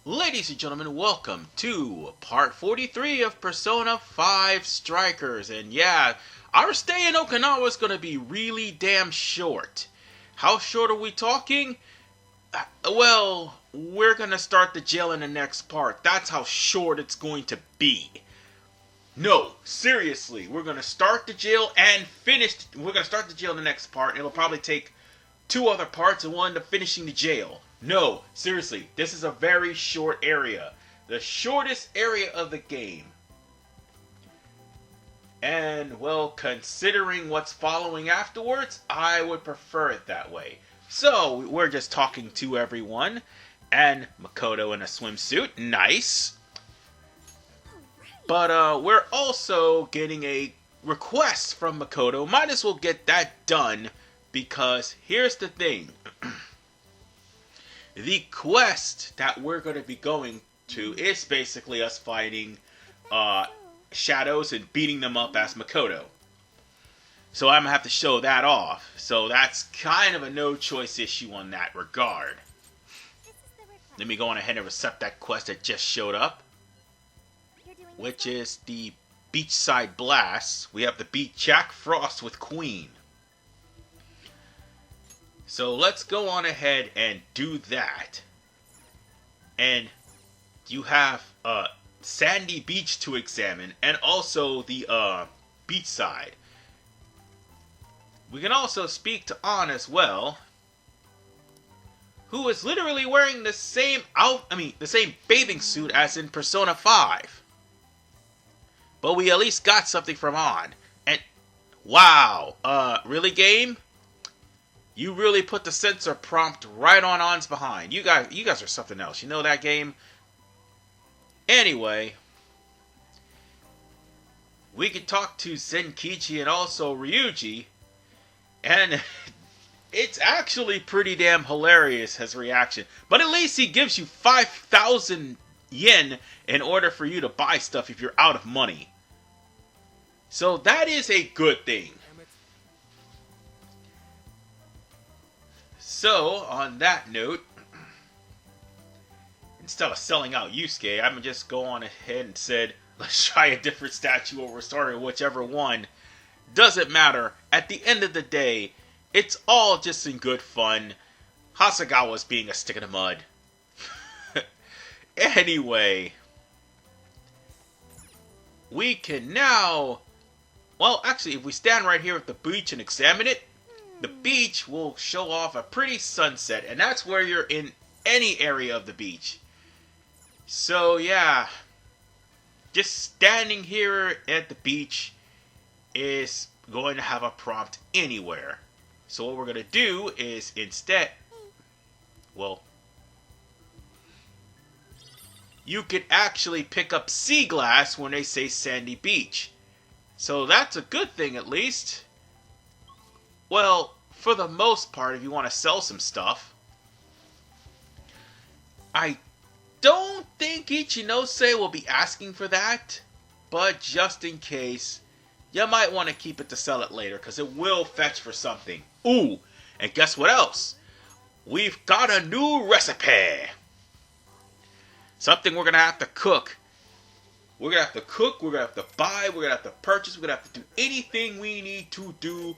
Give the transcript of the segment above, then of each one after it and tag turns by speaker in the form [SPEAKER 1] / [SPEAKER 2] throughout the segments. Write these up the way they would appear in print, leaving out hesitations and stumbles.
[SPEAKER 1] Ladies and gentlemen, welcome to part 43 of Persona 5 Strikers. And yeah, our stay in Okinawa is going to be really damn short. How short are we talking? Well, we're going to start the jail in the next part. That's how short it's going to be. No, seriously, we're going to start the jail and finish. We're going to start the jail in the next part. It'll probably take two other parts and one to finishing the jail. No, seriously, this is a very short area. The shortest area of the game. And, well, considering what's following afterwards, I would prefer it that way. So, we're just talking to everyone. And Makoto in a swimsuit. Nice. But, we're also getting a request from Makoto. Might as well get that done. Because here's the thing. The quest that we're going to be going to is basically us fighting shadows and beating them up as Makoto. So I'm going to have to show that off. So that's kind of a no-choice issue on that regard. Let me go on ahead and accept that quest that just showed up. Which is the Beachside Blast. We have to beat Jack Frost with Queen. So let's go on ahead and do that. And you have Sandy Beach to examine and also the beachside. We can also speak to Ann as well, who is literally wearing the same the same bathing suit as in Persona 5. But we at least got something from Ann. And wow, really, game? You really put the censor prompt right on Ann's behind. You guys are something else. You know that game? Anyway, we could talk to Zenkichi and also Ryuji, and it's actually pretty damn hilarious, his reaction. But at least he gives you 5,000 yen in order for you to buy stuff if you're out of money. So that is a good thing. So, on that note, instead of selling out Yusuke, I'm just go on ahead and said, let's try a different statue or restart it, whichever one. Doesn't matter. At the end of the day, it's all just in good fun. Hasagawa's being a stick in the mud. Anyway, we can now... Well, actually, if we stand right here at the beach and examine it, the beach will show off a pretty sunset, and that's where you're in any area of the beach. So, yeah, just standing here at the beach is going to have a prompt anywhere. So what we're going to do is instead, well, you could actually pick up sea glass when they say sandy beach. So that's a good thing, at least. Well, for the most part, if you want to sell some stuff. I don't think Ichinose will be asking for that. But just in case, you might want to keep it to sell it later, because it will fetch for something. Ooh, and guess what else? We've got a new recipe. Something we're going to have to cook. We're going to have to cook, we're going to have to buy, we're going to have to purchase, we're going to have to do anything we need to do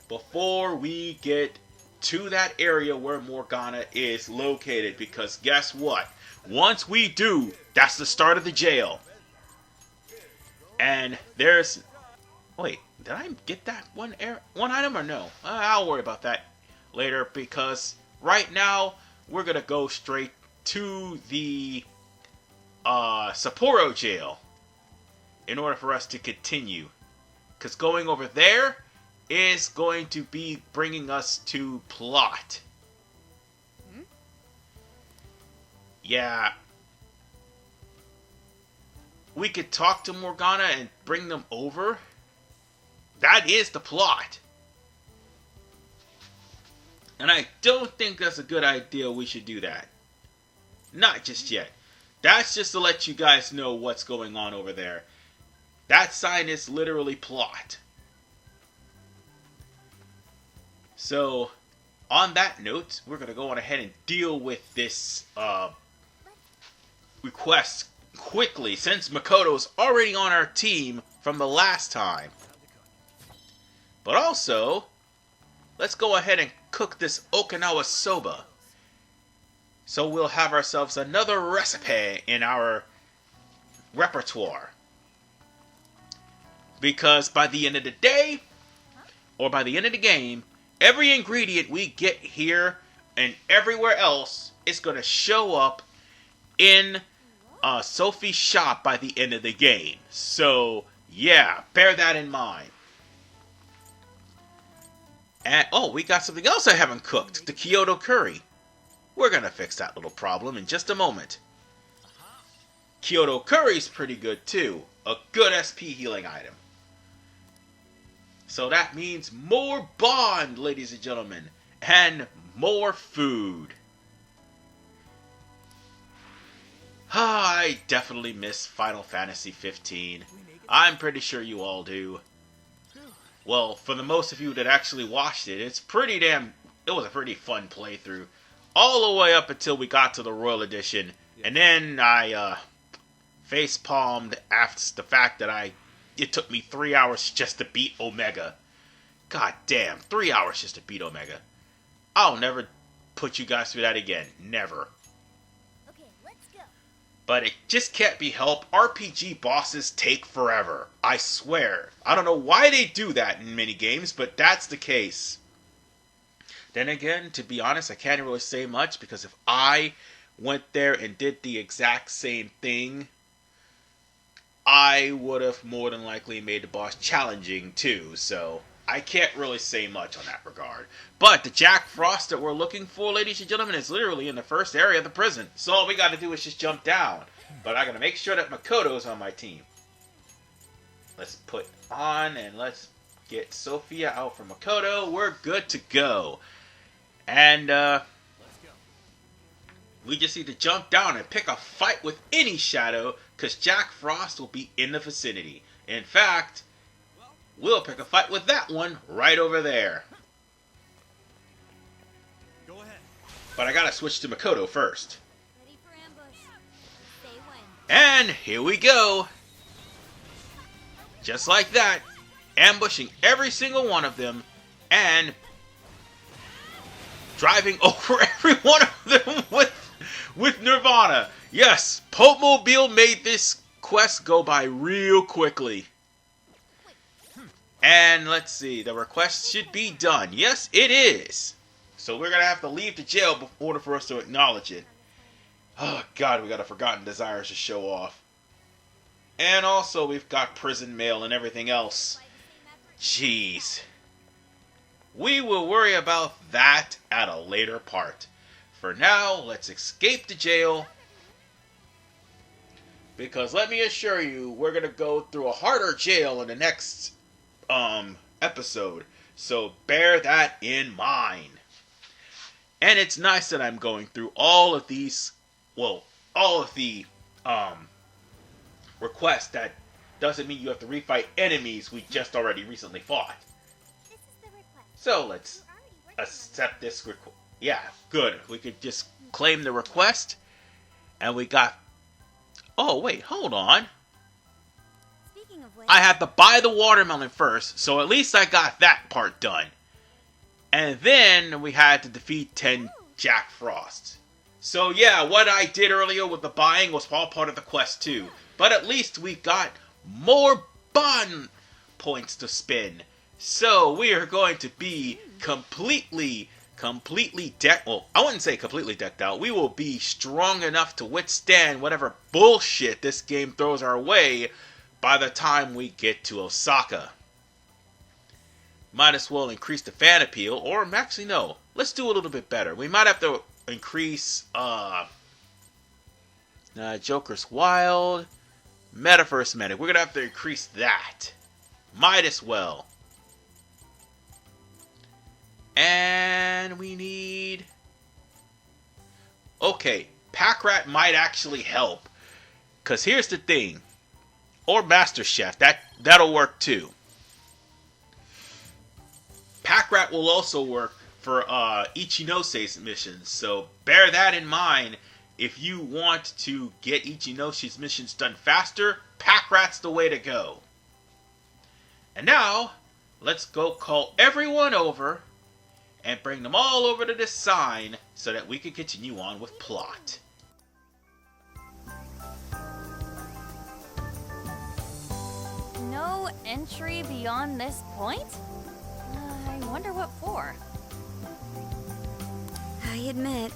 [SPEAKER 1] before we get to that area where Morgana is located. Because guess what? Once we do, that's the start of the jail. And there's... Wait, did I get that one item or no? I'll worry about that later, because right now we're going to go straight to the Sapporo jail in order for us to continue. Because going over there is going to be bringing us to plot. Yeah. We could talk to Morgana and bring them over. That is the plot. And I don't think that's a good idea we should do that. Not just yet. That's just to let you guys know what's going on over there. That sign is literally plot. So, on that note, we're going to go on ahead and deal with this requests quickly since Makoto's already on our team from the last time. But also, let's go ahead and cook this Okinawa soba. So we'll have ourselves another recipe in our repertoire. Because by the end of the day, or by the end of the game, every ingredient we get here and everywhere else is going to show up in Sophie's shop by the end of the game. So, yeah, bear that in mind. And, oh, we got something else I haven't cooked. The Kyoto curry. We're going to fix that little problem in just a moment. Kyoto curry's pretty good, too. A good SP healing item. So that means more bond, ladies and gentlemen. And more food. I definitely miss Final Fantasy 15. I'm pretty sure you all do. Well, for the most of you that actually watched it, it was a pretty fun playthrough. All the way up until we got to the Royal Edition. And then I face-palmed after the fact that it took me 3 hours just to beat Omega. God damn, 3 hours just to beat Omega. I'll never put you guys through that again. Never.
[SPEAKER 2] Okay, let's go.
[SPEAKER 1] But it just can't be helped. RPG bosses take forever. I swear. I don't know why they do that in many games, but that's the case. Then again, to be honest, I can't really say much because if I went there and did the exact same thing, I would have more than likely made the boss challenging too, so I can't really say much on that regard. But the Jack Frost that we're looking for, ladies and gentlemen, is literally in the first area of the prison. So all we gotta do is just jump down. But I gotta make sure that Makoto's on my team. Let's put on and let's get Sophia out for Makoto. We're good to go. And we just need to jump down and pick a fight with any shadow, because Jack Frost will be in the vicinity. In fact, we'll pick a fight with that one right over there.
[SPEAKER 3] Go ahead.
[SPEAKER 1] But I gotta switch to Makoto first.
[SPEAKER 2] Ready for ambush. Say when.
[SPEAKER 1] And here we go. Just like that, ambushing every single one of them and driving over every one of them with Nirvana. Yes, Popemobile made this quest go by real quickly. And let's see, the request should be done. Yes, it is. So we're going to have to leave the jail in order for us to acknowledge it. Oh god, we got a Forgotten Desires to show off. And also we've got prison mail and everything else. Jeez. We will worry about that at a later part. For now, let's escape the jail. Because let me assure you, we're going to go through a harder jail in the next episode. So bear that in mind. And it's nice that I'm going through all of these, well, all of the requests. That doesn't mean you have to refight enemies we just already recently fought.
[SPEAKER 2] This is the request.
[SPEAKER 1] So let's accept this request. Yeah, good. We could just claim the request. And we got... Oh, wait, hold on.
[SPEAKER 2] Speaking of which,
[SPEAKER 1] I had to buy the watermelon first, so at least I got that part done. And then we had to defeat 10 Jack Frosts. So yeah, what I did earlier with the buying was all part of the quest too. But at least we've got more bond points to spin. So we are going to be completely decked. Well, I wouldn't say completely decked out. We will be strong enough to withstand whatever bullshit this game throws our way by the time we get to Osaka. Might as well increase the fan appeal, or actually no. Let's do a little bit better. We might have to increase Joker's Wild, Metaverse Medic. We're gonna have to increase that. Might as well. And we need... Okay, Pack Rat might actually help. Because here's the thing. Or Master Chef, that'll work too. Pack Rat will also work for Ichinose's missions, so bear that in mind if you want to get Ichinoshi's missions done faster, Pack Rat's the way to go. And now, let's go call everyone over and bring them all over to this sign so that we can continue on with plot.
[SPEAKER 3] No entry beyond this point? I wonder what for.
[SPEAKER 2] I admit,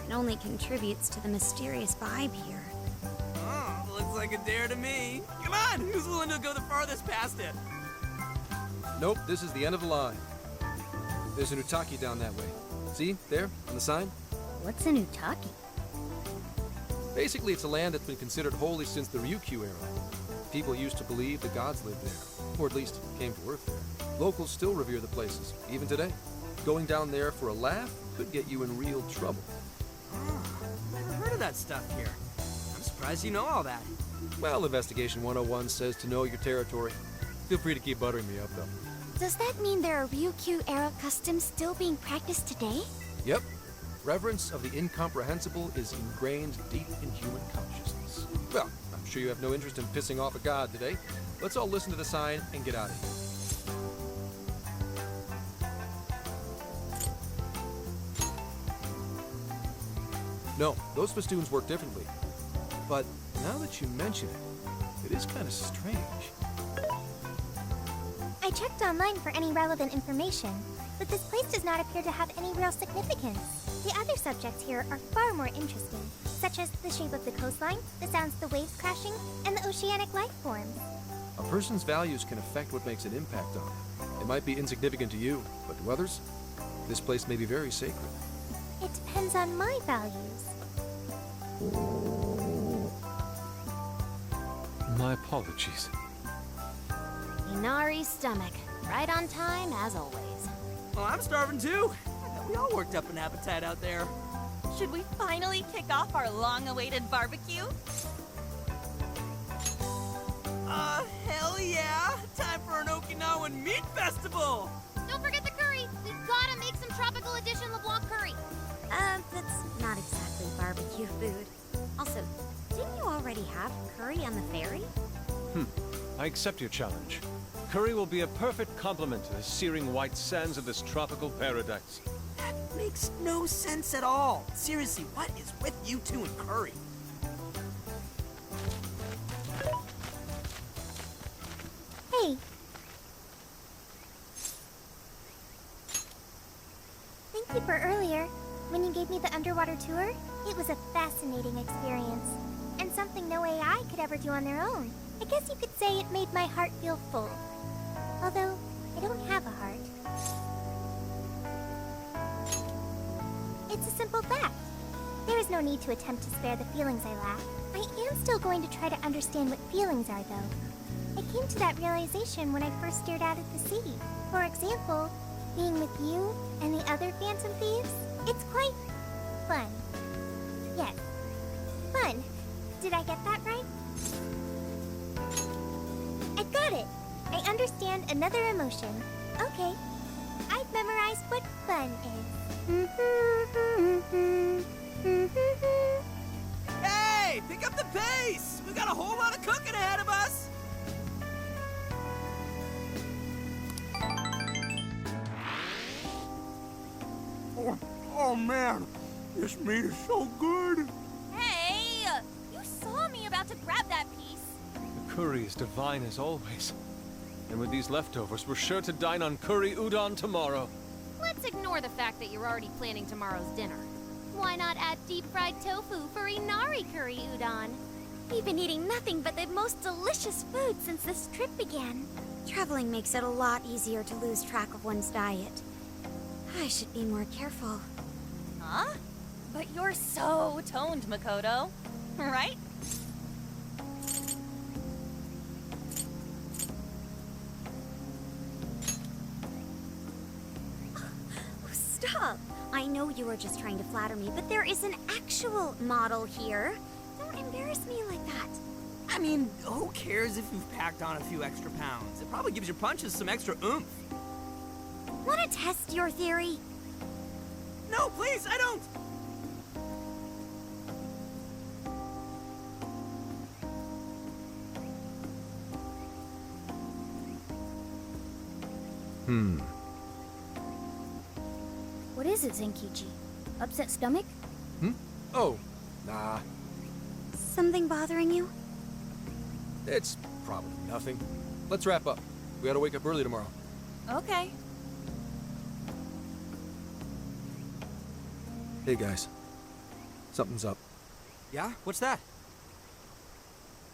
[SPEAKER 2] it only contributes to the mysterious vibe here.
[SPEAKER 4] Oh, looks like a dare to me. Come on, who's willing to go the farthest past it?
[SPEAKER 5] Nope, this is the end of the line. There's an Utaki down that way. See, there, on the sign?
[SPEAKER 3] What's an Utaki?
[SPEAKER 5] Basically, it's a land that's been considered holy since the Ryukyu era. People used to believe the gods lived there, or at least came to Earth there. Locals still revere the places, even today. Going down there for a laugh could get you in real trouble.
[SPEAKER 4] Oh, never heard of that stuff here. I'm surprised you know all that.
[SPEAKER 5] Well, Investigation 101 says to know your territory. Feel free to keep buttering me up, though.
[SPEAKER 2] Does that mean there are Ryukyu-era customs still being practiced today?
[SPEAKER 5] Yep. Reverence of the incomprehensible is ingrained deep in human consciousness. Well, I'm sure you have no interest in pissing off a god today. Let's all listen to the sign and get out of here. No, those festoons work differently. But now that you mention it, it is kind of strange.
[SPEAKER 2] I checked online for any relevant information, but this place does not appear to have any real significance. The other subjects here are far more interesting, such as the shape of the coastline, the sounds of the waves crashing, and the oceanic life forms.
[SPEAKER 5] A person's values can affect what makes an impact on them. It might be insignificant to you, but to others, this place may be very sacred.
[SPEAKER 2] It depends on my values.
[SPEAKER 6] My apologies.
[SPEAKER 3] Inari's stomach. Right on time, as always.
[SPEAKER 4] Well, I'm starving too. I bet we all worked up an appetite out there.
[SPEAKER 3] Should we finally kick off our long-awaited barbecue?
[SPEAKER 4] Hell yeah! Time for an Okinawan meat festival!
[SPEAKER 2] Don't forget the curry! We've gotta make some tropical edition LeBlanc curry! That's not exactly barbecue food. Also, didn't you already have curry on the ferry?
[SPEAKER 6] I accept your challenge. Curry will be a perfect complement to the searing white sands of this tropical paradise.
[SPEAKER 4] That makes no sense at all. Seriously, what is with you two and curry?
[SPEAKER 2] Hey. Thank you for earlier. When you gave me the underwater tour, it was a fascinating experience. And something no AI could ever do on their own. I guess you could say it made my heart feel full. Although, I don't have a heart. It's a simple fact. There is no need to attempt to spare the feelings I lack. I am still going to try to understand what feelings are, though. I came to that realization when I first stared out at the sea. For example, being with you and the other Phantom Thieves, it's quite fun. Yes, fun. Did I get that right? I got it. I understand another emotion. Okay. I've memorized what fun is.
[SPEAKER 4] Hey, pick up the pace! We've got a whole lot of cooking ahead of us! Oh man, this meat is so good!
[SPEAKER 3] Hey! You saw me about to grab that piece.
[SPEAKER 6] The curry is divine as always. And with these leftovers, we're sure to dine on curry udon tomorrow.
[SPEAKER 7] Let's ignore the fact that you're already planning tomorrow's dinner. Why not add deep-fried tofu for Inari curry udon?
[SPEAKER 2] We've been eating nothing but the most delicious food since this trip began. Traveling makes it a lot easier to lose track of one's diet. I should be more careful.
[SPEAKER 3] Huh? But you're so toned, Makoto. Right?
[SPEAKER 2] Stop! I know you were just trying to flatter me, but there is an actual model here. Don't embarrass me like that.
[SPEAKER 4] I mean, who cares if you've packed on a few extra pounds? It probably gives your punches some extra oomph.
[SPEAKER 2] Want to test your theory?
[SPEAKER 4] No, please, I don't!
[SPEAKER 3] What is it, Zenkichi? Upset stomach?
[SPEAKER 5] Oh, nah.
[SPEAKER 2] Something bothering you?
[SPEAKER 5] It's probably nothing. Let's wrap up. We gotta wake up early tomorrow.
[SPEAKER 3] Okay.
[SPEAKER 5] Hey guys. Something's up.
[SPEAKER 4] Yeah? What's that?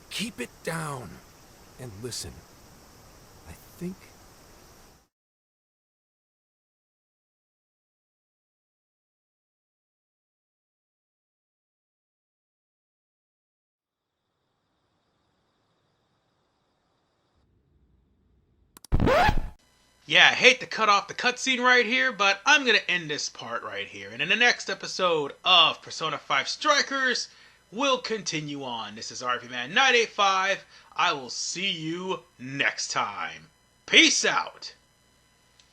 [SPEAKER 5] Keep it down and listen. I think...
[SPEAKER 1] Yeah, I hate to cut off the cutscene right here, but I'm going to end this part right here. And in the next episode of Persona 5 Strikers, we'll continue on. This is RPMan985. I will see you next time. Peace out!